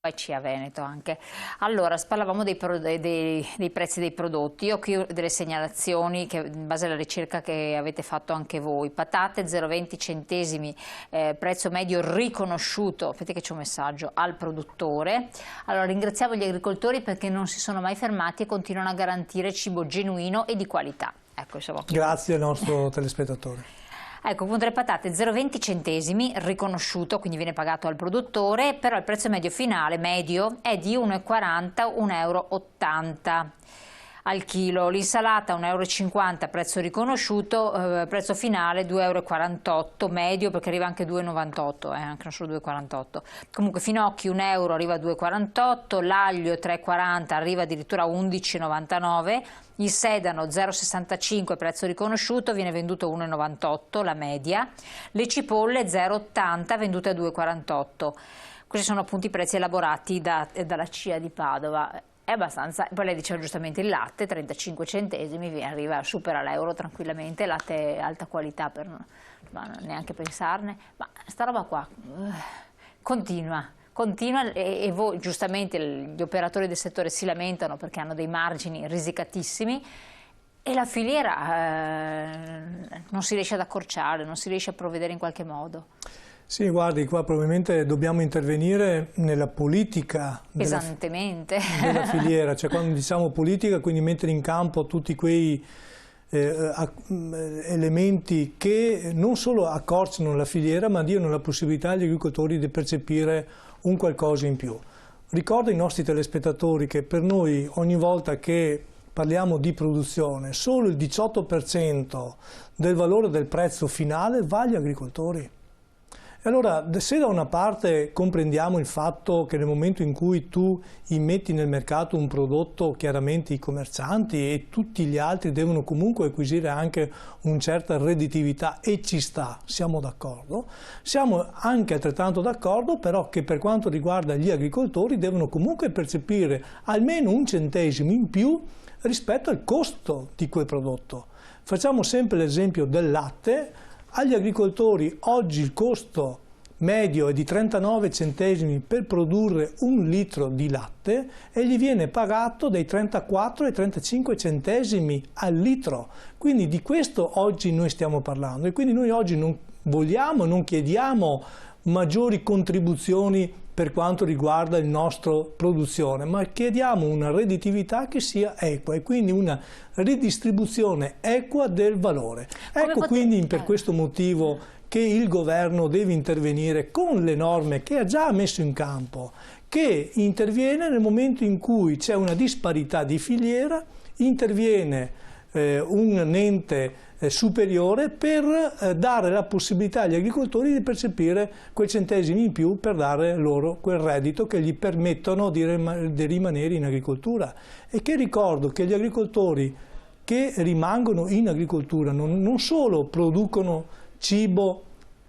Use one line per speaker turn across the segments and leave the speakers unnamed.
e CIA Veneto anche. Allora, parlavamo dei prezzi dei prodotti. Io ho qui delle segnalazioni che, in base alla ricerca che avete fatto anche voi. Patate 0,20 centesimi, prezzo medio riconosciuto, aspetta che c'è un messaggio, al produttore. Allora, ringraziamo gli agricoltori perché non si sono mai fermati e continuano a garantire cibo genuino e di qualità. Ecco, insomma.
Grazie al nostro telespettatore.
Ecco, appunto le patate 0,20 centesimi, riconosciuto, quindi viene pagato al produttore, però il prezzo medio finale, medio, è di 1,40 €, 1,80 € al chilo. L'insalata 1,50 €, prezzo riconosciuto, prezzo finale 2,48 €, medio perché arriva anche 2,98 €, anche non solo 2,48 €. Comunque finocchi 1 € arriva a 2,48 €, l'aglio 3,40 € arriva addirittura a 11,99 €, il sedano 0,65 prezzo riconosciuto, viene venduto a 1,98 la media, le cipolle 0,80 vendute a 2,48. Questi sono appunto i prezzi elaborati dalla CIA di Padova. È abbastanza, poi lei diceva giustamente il latte 35 centesimi, supera l'euro tranquillamente, latte alta qualità per neanche pensarne, ma sta roba qua continua e voi giustamente gli operatori del settore si lamentano perché hanno dei margini risicatissimi e la filiera non si riesce ad accorciare, non si riesce a provvedere in qualche modo.
Sì, guardi, qua probabilmente dobbiamo intervenire nella politica della filiera, cioè quando diciamo politica, quindi mettere in campo tutti quei elementi che non solo accorciano la filiera ma diano la possibilità agli agricoltori di percepire un qualcosa in più. Ricordo ai nostri telespettatori che per noi ogni volta che parliamo di produzione solo il 18% del valore del prezzo finale va agli agricoltori. E allora, se da una parte comprendiamo il fatto che nel momento in cui tu immetti nel mercato un prodotto, chiaramente i commercianti e tutti gli altri devono comunque acquisire anche una certa redditività e ci sta, siamo d'accordo, siamo anche altrettanto d'accordo però che per quanto riguarda gli agricoltori devono comunque percepire almeno un centesimo in più rispetto al costo di quel prodotto. Facciamo sempre l'esempio del latte. Agli agricoltori oggi il costo medio è di 39 centesimi per produrre un litro di latte e gli viene pagato dai 34 ai 35 centesimi al litro. Quindi di questo oggi noi stiamo parlando e quindi noi oggi non vogliamo, non chiediamo maggiori contribuzioni per quanto riguarda la nostra produzione, ma chiediamo una redditività che sia equa e quindi una ridistribuzione equa del valore. Ecco quindi per questo motivo che il governo deve intervenire con le norme che ha già messo in campo, che interviene nel momento in cui c'è una disparità di filiera, interviene un ente superiore per dare la possibilità agli agricoltori di percepire quei centesimi in più per dare loro quel reddito che gli permettono di rimanere in agricoltura. E che ricordo che gli agricoltori che rimangono in agricoltura non solo producono cibo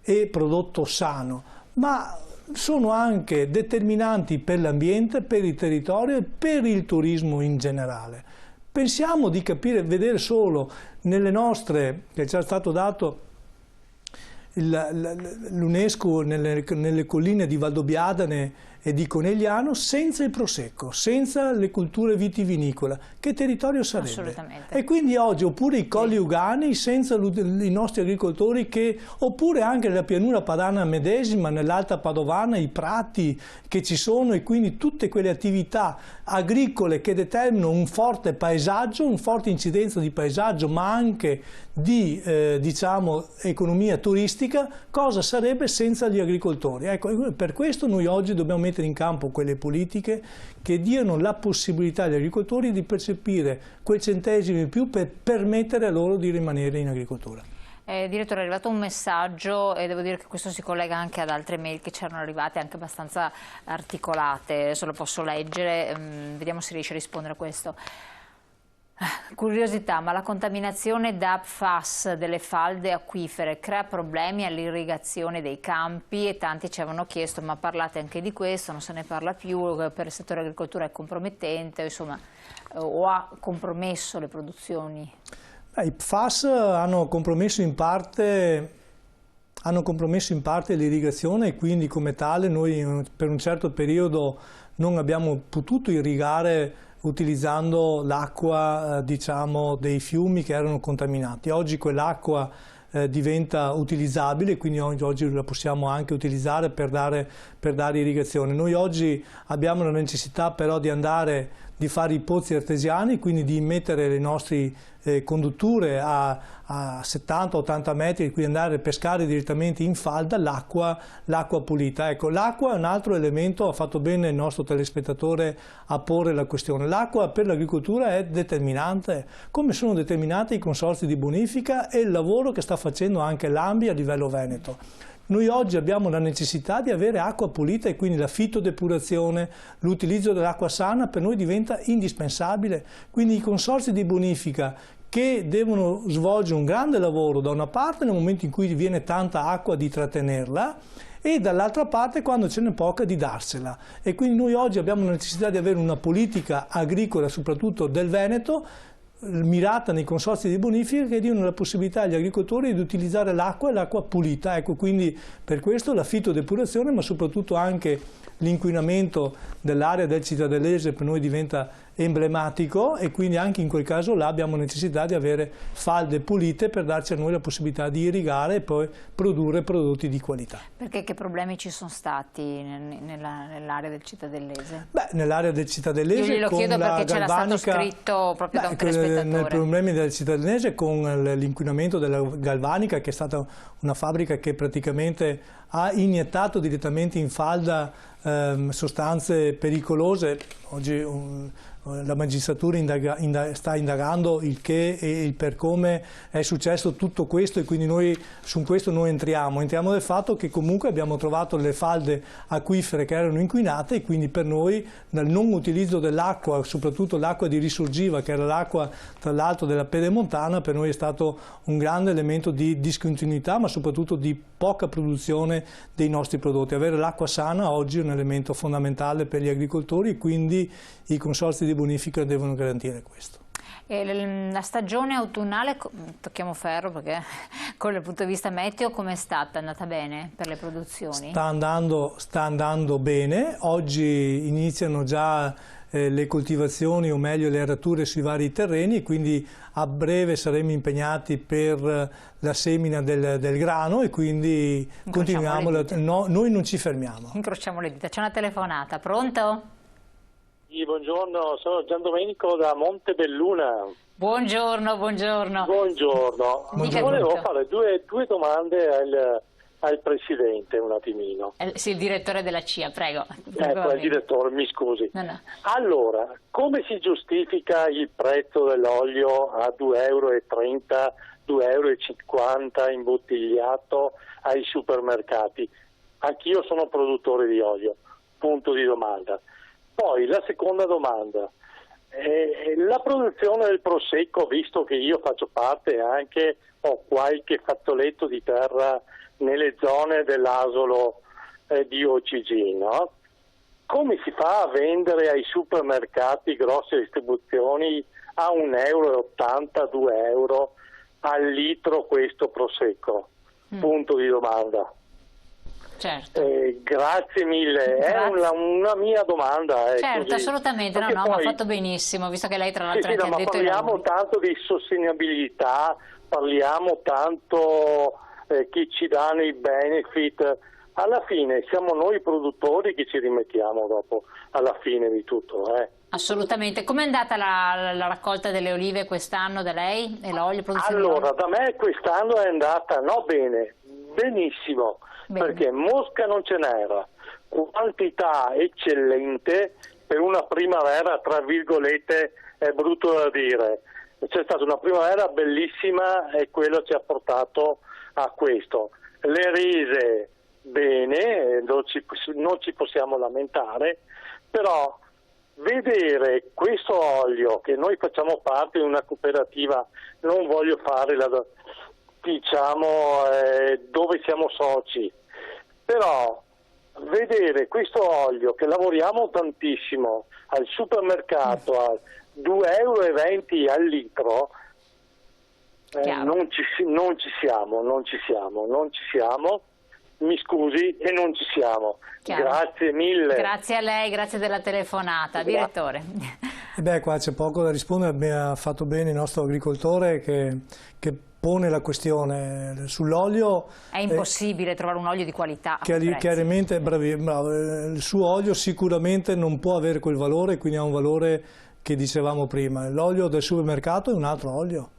e prodotto sano, ma sono anche determinanti per l'ambiente, per il territorio e per il turismo in generale. Pensiamo di capire, vedere solo nelle nostre, che ci è stato dato l'UNESCO nelle colline di Valdobbiadene e di Conegliano, senza il prosecco, senza le culture vitivinicole, che territorio sarebbe?
Assolutamente.
E quindi oggi, oppure i colli ugani senza i nostri agricoltori, oppure anche la pianura padana medesima, nell'Alta Padovana, i prati che ci sono e quindi tutte quelle attività agricole che determinano un forte paesaggio, una forte incidenza di paesaggio, ma anche di diciamo, economia turistica, cosa sarebbe senza gli agricoltori? Ecco, per questo noi oggi dobbiamo mettere in campo quelle politiche che diano la possibilità agli agricoltori di percepire quel centesimo in più per permettere a loro di rimanere in agricoltura.
Direttore, è arrivato un messaggio e devo dire che questo si collega anche ad altre mail che ci erano arrivate, anche abbastanza articolate, adesso lo posso leggere, vediamo se riesce a rispondere a questo. Curiosità, ma la contaminazione da PFAS delle falde acquifere crea problemi all'irrigazione dei campi e tanti ci avevano chiesto ma parlate anche di questo, non se ne parla più, per il settore agricoltura è compromettente, insomma, o ha compromesso le produzioni?
I PFAS hanno compromesso in parte hanno compromesso in parte l'irrigazione e quindi come tale noi per un certo periodo non abbiamo potuto irrigare utilizzando l'acqua diciamo, dei fiumi che erano contaminati. Oggi quell'acqua diventa utilizzabile, quindi oggi la possiamo anche utilizzare per dare irrigazione. Noi oggi abbiamo la necessità però di fare i pozzi artesiani, quindi di mettere le nostre condutture a 70-80 metri e quindi andare a pescare direttamente in falda l'acqua pulita. Ecco, l'acqua è un altro elemento, ha fatto bene il nostro telespettatore a porre la questione. L'acqua per l'agricoltura è determinante, come sono determinati i consorzi di bonifica e il lavoro che sta facendo anche l'ANBI a livello veneto. Noi oggi abbiamo la necessità di avere acqua pulita e quindi la fitodepurazione, l'utilizzo dell'acqua sana per noi diventa indispensabile. Quindi i consorzi di bonifica che devono svolgere un grande lavoro da una parte nel momento in cui viene tanta acqua di trattenerla e dall'altra parte quando ce n'è poca di darsela. E quindi noi oggi abbiamo la necessità di avere una politica agricola soprattutto del Veneto mirata nei consorzi di bonifica che diano la possibilità agli agricoltori di utilizzare l'acqua e l'acqua pulita. Ecco, quindi per questo la fitodepurazione ma soprattutto anche l'inquinamento dell'area del Cittadellese per noi diventa emblematico e quindi anche in quel caso là abbiamo necessità di avere falde pulite per darci a noi la possibilità di irrigare e poi produrre prodotti di qualità.
Perché che problemi ci sono stati nell'area del Cittadellese?
Beh, nell'area del Cittadellese
io glielo chiedo perché c'era stato scritto proprio da un telespettatore.
Nei problemi del Cittadellese con l'inquinamento della Galvanica, che è stata una fabbrica che praticamente ha iniettato direttamente in falda sostanze pericolose. Oggi la magistratura sta indagando il che e il per come è successo tutto questo e quindi noi su questo non entriamo del fatto che comunque abbiamo trovato le falde acquifere che erano inquinate e quindi per noi nel non utilizzo dell'acqua, soprattutto l'acqua di Risorgiva che era l'acqua tra l'altro della Pedemontana, per noi è stato un grande elemento di discontinuità ma soprattutto di poca produzione dei nostri prodotti. Avere l'acqua sana oggi è un elemento fondamentale per gli agricoltori e quindi i consorzi di bonifica devono garantire questo.
E la stagione autunnale, tocchiamo ferro perché con il punto di vista meteo, come è stata? È andata bene per le produzioni?
Sta andando bene, oggi iniziano già le coltivazioni o meglio le arature sui vari terreni, quindi a breve saremo impegnati per la semina del grano e quindi continuiamo, noi non ci fermiamo.
Incrociamo le dita, c'è una telefonata, pronto?
Sì, buongiorno, sono Gian Domenico da Montebelluna.
Buongiorno, buongiorno.
Buongiorno. Volevo fare due domande al Presidente un attimino.
Sì, il direttore della CIA, prego.
Ecco, il direttore, mi scusi.
No.
Allora, come si giustifica il prezzo dell'olio a 2,30 €, 2,50 € imbottigliato ai supermercati? Anch'io sono produttore di olio, punto di domanda. Poi la seconda domanda, la produzione del prosecco, visto che io faccio parte anche, ho qualche fazzoletto di terra nelle zone dell'Asolo di OCG, no? Come si fa a vendere ai supermercati grosse distribuzioni a 1,80 €, 2 € al litro questo prosecco? Punto di domanda.
Certo.
Grazie mille,
Grazie.
È una mia domanda.
Certo,
così.
assolutamente,
Perché
ma ha fatto benissimo, visto che lei tra l'altro
sì,
ha detto
parliamo tanto di sostenibilità, parliamo tanto che ci danno i benefit, alla fine siamo noi produttori che ci rimettiamo dopo, alla fine di tutto.
Assolutamente. Com'è andata la raccolta delle olive quest'anno da lei e l'olio?
Allora, da me quest'anno è andata benissimo. Bene. Perché mosca non ce n'era, quantità eccellente per una primavera, tra virgolette, è brutto da dire. C'è stata una primavera bellissima e quello ci ha portato a questo. Le rese bene, non ci possiamo lamentare, però vedere questo olio, che noi facciamo parte di una cooperativa, non voglio fare dove siamo soci, però vedere questo olio che lavoriamo tantissimo al supermercato a 2,20 € al litro Non ci siamo. Mi scusi, e non ci siamo.
Chiaro.
Grazie mille.
Grazie a lei, grazie della telefonata. Direttore.
Qua c'è poco da rispondere, ha fatto bene il nostro agricoltore che pone la questione sull'olio.
È impossibile trovare un olio di qualità.
Chiaramente, bravo, il suo olio sicuramente non può avere quel valore, quindi ha un valore che dicevamo prima. L'olio del supermercato è un altro olio.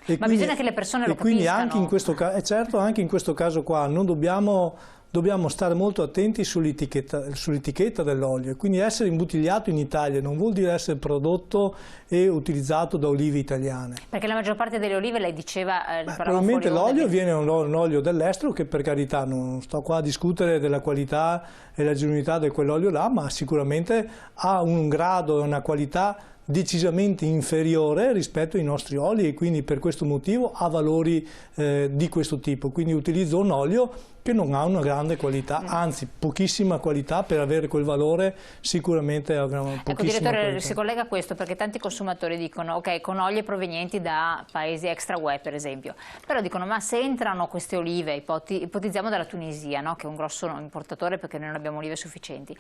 Ma quindi, bisogna che le persone lo capiscano.
Quindi anche in questo caso, certo, anche in questo caso qua non dobbiamo stare molto attenti sull'etichetta dell'olio. Quindi essere imbottigliato in Italia non vuol dire essere prodotto e utilizzato da olive italiane.
Perché la maggior parte delle olive, lei diceva,
probabilmente l'olio viene un olio dell'estero, che per carità non sto qua a discutere della qualità e la genuinità di quell'olio là, ma sicuramente ha un grado e una qualità decisamente inferiore rispetto ai nostri oli, e quindi per questo motivo ha valori di questo tipo. Quindi utilizzo un olio che non ha una grande qualità, anzi pochissima qualità. Per avere quel valore sicuramente avrà pochissima
direttore,
qualità.
Si collega a questo perché tanti consumatori dicono ok, con olio provenienti da paesi extra UE per esempio, però dicono ma se entrano queste olive, ipotizziamo dalla Tunisia, no? Che è un grosso importatore perché noi non abbiamo olive sufficienti,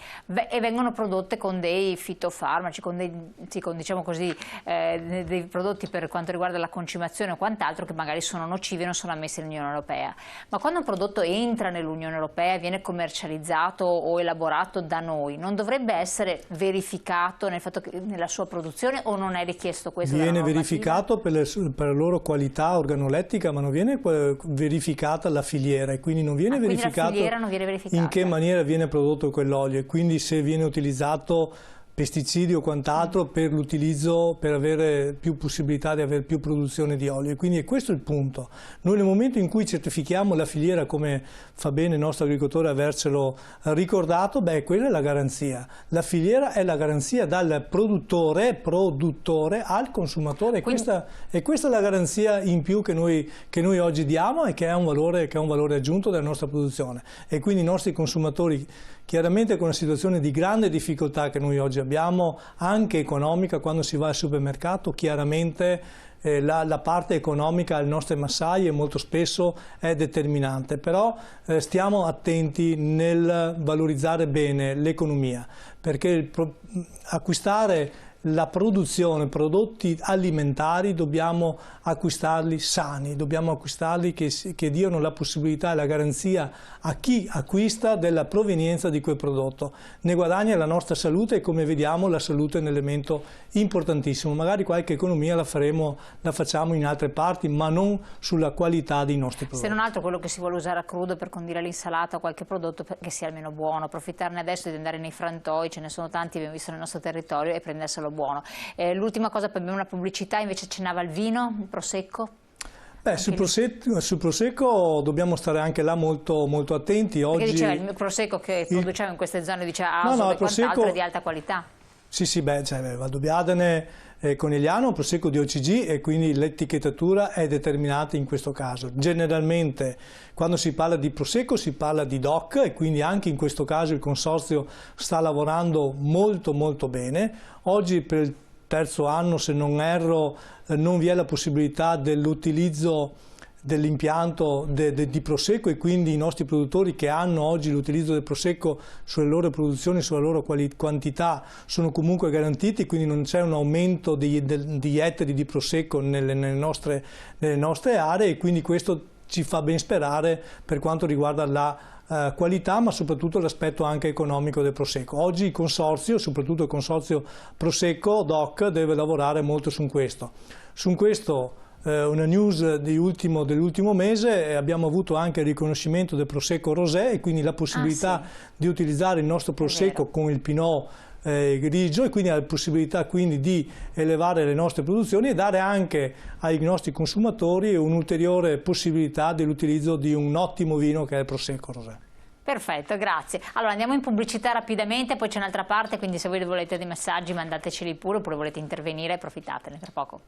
e vengono prodotte con dei fitofarmaci, con diciamo così, dei prodotti per quanto riguarda la concimazione o quant'altro che magari sono nocivi e non sono ammessi nell'Unione Europea. Ma quando un prodotto entra nell'Unione Europea e viene commercializzato o elaborato da noi, non dovrebbe essere verificato nella sua produzione, o non è richiesto questo?
Viene verificato per la loro qualità organolettica, ma non viene verificata la filiera, e quindi non viene verificato in che maniera viene prodotto quell'olio, e quindi se viene utilizzato pesticidi o quant'altro per l'utilizzo, per avere più possibilità di avere più produzione di olio. E quindi è questo il punto. Noi nel momento in cui certifichiamo la filiera, come fa bene il nostro agricoltore avercelo ricordato, quella è la garanzia. La filiera è la garanzia dal produttore al consumatore, e questa è la garanzia in più che noi oggi diamo, e che è un valore aggiunto della nostra produzione. E quindi i nostri consumatori, chiaramente con una situazione di grande difficoltà che noi oggi abbiamo, anche economica, quando si va al supermercato, chiaramente la parte economica alle nostre massaie molto spesso è determinante, però stiamo attenti nel valorizzare bene l'economia, perché acquistare la produzione, prodotti alimentari, dobbiamo acquistarli sani, dobbiamo acquistarli che diano la possibilità e la garanzia a chi acquista della provenienza di quel prodotto. Ne guadagna la nostra salute, e come vediamo la salute è un elemento importantissimo. Magari qualche economia la facciamo in altre parti, ma non sulla qualità dei nostri prodotti.
Se non altro quello che si vuole usare a crudo per condire l'insalata o qualche prodotto che sia almeno buono, approfittarne adesso di andare nei frantoi, ce ne sono tanti, abbiamo visto nel nostro territorio, e prenderselo buono. L'ultima cosa, poi abbiamo una pubblicità, invece accennava il vino, il prosecco.
Sul prosecco dobbiamo stare anche là molto, molto attenti. Oggi
perché diceva il prosecco che produciamo in queste zone, diceva e quant'altro, è di alta qualità.
Sì, Valdobbiadene, Conegliano, prosecco di OCG, e quindi l'etichettatura è determinata in questo caso. Generalmente quando si parla di prosecco si parla di DOC, e quindi anche in questo caso il consorzio sta lavorando molto molto bene. Oggi per il terzo anno, se non erro, non vi è la possibilità dell'utilizzo dell'impianto di prosecco, e quindi i nostri produttori che hanno oggi l'utilizzo del prosecco sulle loro produzioni, sulla loro quantità, sono comunque garantiti, quindi non c'è un aumento di ettari di prosecco nelle nostre aree, e quindi questo ci fa ben sperare per quanto riguarda la qualità, ma soprattutto l'aspetto anche economico del prosecco. Oggi il consorzio, soprattutto il consorzio prosecco DOC, deve lavorare molto su questo. Una news dell'ultimo mese, abbiamo avuto anche il riconoscimento del prosecco rosé, e quindi la possibilità di utilizzare il nostro prosecco con il pinot grigio, e quindi la possibilità quindi di elevare le nostre produzioni e dare anche ai nostri consumatori un'ulteriore possibilità dell'utilizzo di un ottimo vino che è il prosecco rosé.
Perfetto, grazie. Allora andiamo in pubblicità rapidamente, poi c'è un'altra parte, quindi se voi volete dei messaggi mandateceli pure, oppure volete intervenire, approfittatene tra poco.